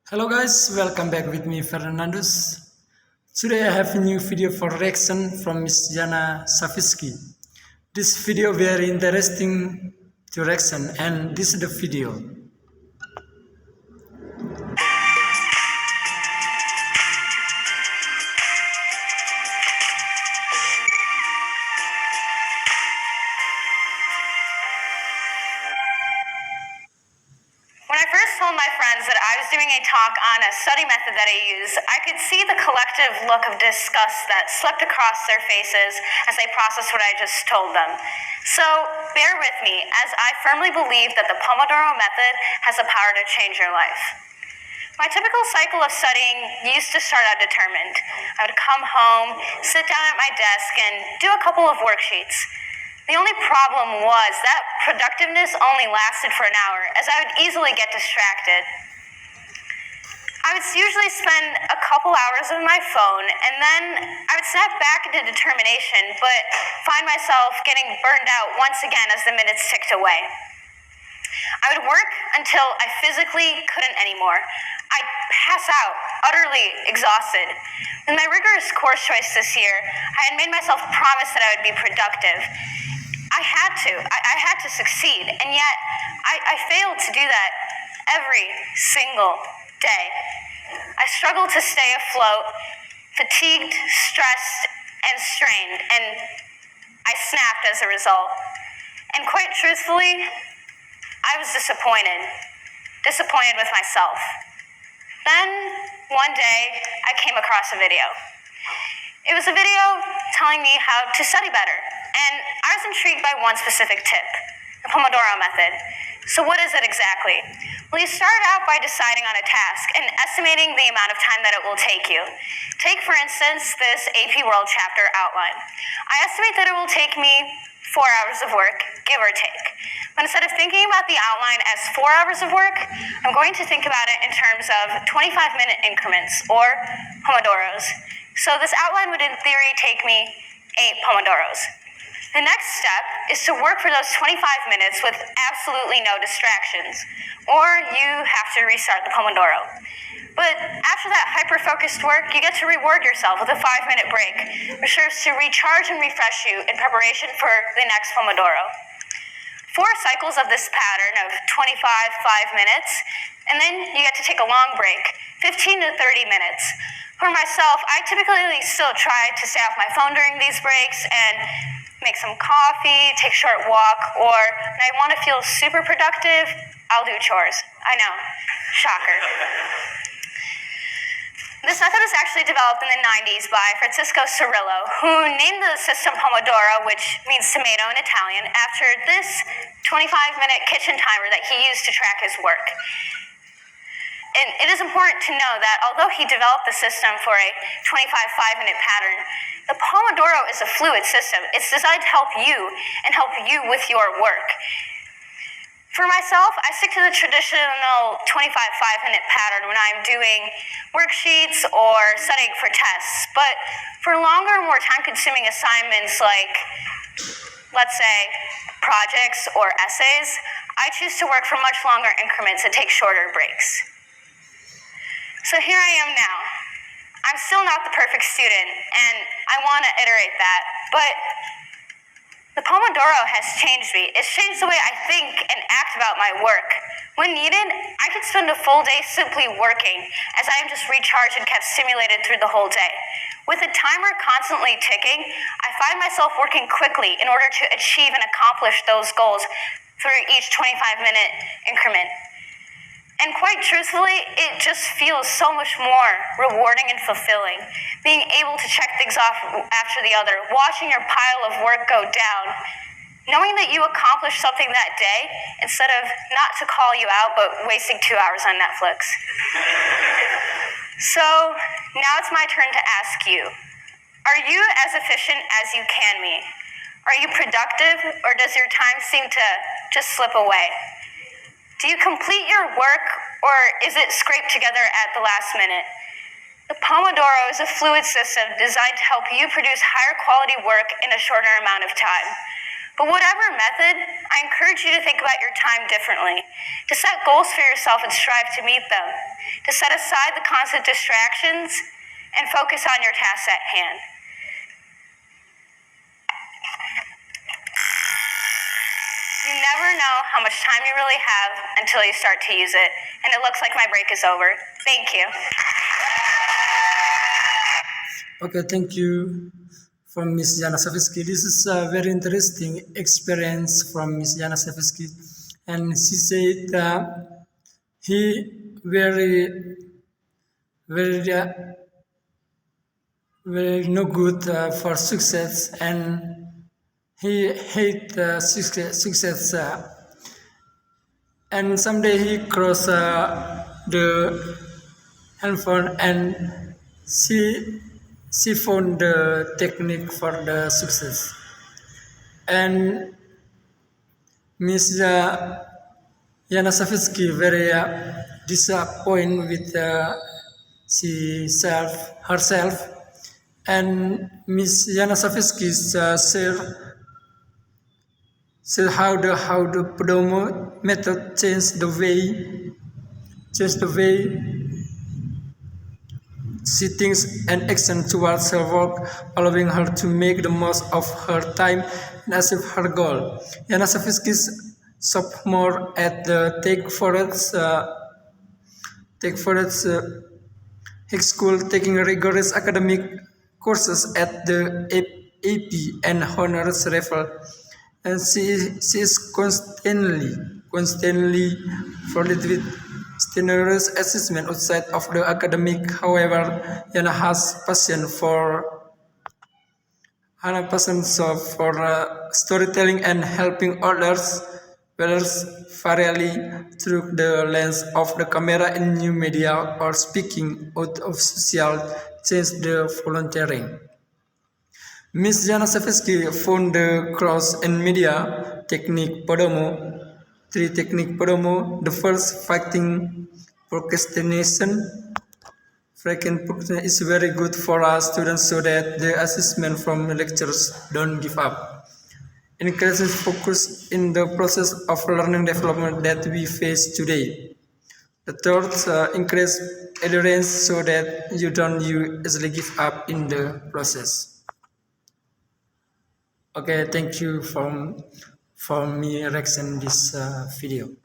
Hello guys, welcome back with me Fernandus. Today I have a new video for reaction from Miss Jana Safiski. This video very interesting direction and this is the video. When I first told my friends that I was doing a talk on a study method that I use, I could see the collective look of disgust that swept across their faces as they processed what I just told them. So bear with me, as I firmly believe that the Pomodoro method has the power to change your life. My typical cycle of studying used to start out determined. I would come home, sit down at my desk, and do a couple of worksheets. The only problem was that productiveness only lasted for an hour, as I would easily get distracted. I would usually spend a couple hours on my phone, and then I would snap back into determination, but find myself getting burned out once again as the minutes ticked away. I would work until I physically couldn't anymore. I'd pass out, utterly exhausted. With my rigorous course choice this year, I had made myself promise that I would be productive. I had to succeed, and yet I failed to do that every single day. I struggled to stay afloat, fatigued, stressed, and strained, and I snapped as a result. And quite truthfully, I was disappointed with myself. Then, one day, I came across a video. It was a video telling me how to study better, and I was intrigued by one specific tip, the Pomodoro method. So what is it exactly? Well, you start out by deciding on a task and estimating the amount of time that it will take you. Take, for instance, this AP World chapter outline. I estimate that it will take me 4 hours of work, give or take. But instead of thinking about the outline as 4 hours of work, I'm going to think about it in terms of 25-minute increments, or Pomodoros. So this outline would in theory take me 8 Pomodoros. The next step is to work for those 25 minutes with absolutely no distractions, or you have to restart the Pomodoro. But after that hyper-focused work, you get to reward yourself with a 5-minute break, which serves to recharge and refresh you in preparation for the next Pomodoro. 4 cycles of this pattern of 25, 5 minutes, and then you get to take a long break, 15 to 30 minutes. For myself, I typically still try to stay off my phone during these breaks and make some coffee, take a short walk, or when I want to feel super productive, I'll do chores. I know, shocker. This method was actually developed in the 90s by Francisco Cirillo, who named the system Pomodoro, which means tomato in Italian, after this 25-minute kitchen timer that he used to track his work. And it is important to know that although he developed the system for a 25 5-minute pattern, the Pomodoro is a fluid system. It's designed to help you and help you with your work. For myself, I stick to the traditional 25 5-minute pattern when I'm doing worksheets or studying for tests. But for longer, more time-consuming assignments like, let's say, projects or essays, I choose to work for much longer increments and take shorter breaks. So here I am now. I'm still not the perfect student, and I want to iterate that, but the Pomodoro has changed me. It's changed the way I think and act about my work. When needed, I could spend a full day simply working, as I am just recharged and kept stimulated through the whole day. With a timer constantly ticking, I find myself working quickly in order to achieve and accomplish those goals through each 25-minute increment. And quite truthfully, it just feels so much more rewarding and fulfilling. Being able to check things off after the other, watching your pile of work go down, knowing that you accomplished something that day instead of not to call you out, but wasting 2 hours on Netflix. So now it's my turn to ask you, are you as efficient as you can be? Are you productive, or does your time seem to just slip away? Do you complete your work, or is it scraped together at the last minute? The Pomodoro is a fluid system designed to help you produce higher quality work in a shorter amount of time. But whatever method, I encourage you to think about your time differently, to set goals for yourself and strive to meet them, to set aside the constant distractions and focus on your tasks at hand. You never know how much time you really have until you start to use it, and it looks like my break is over. Thank you. Okay, thank you from Miss Jana Savitsky. This is a very interesting experience from Miss Jana Savitsky, and she said he very very no good for success, and he hate success, and someday he cross the handphone, and she found the technique for the success. And Miss Yana Savitsky very disappointed with herself, and Miss Yana Savitsky share how the podomo method changed the way she thinks and acts towards her work, allowing her to make the most of her time and achieve her goal. Yana Savitsky's sophomore at the Tech Forest High School, taking rigorous academic courses at the AP and honors level, and she is constantly flooded with strenuous assessment outside of the academic. However, Yana has passion for storytelling and helping others, whether fairly through the lens of the camera in new media or speaking out of social change the volunteering. Ms. Jana Savitsky found the cross and media technique podomo, the first fighting procrastination. Is very good for our students so that the assessment from lectures don't give up. Increases focus in the process of learning development that we face today. The third, increase edurance so that you don't easily give up in the process. Okay, thank you for me reaction this video.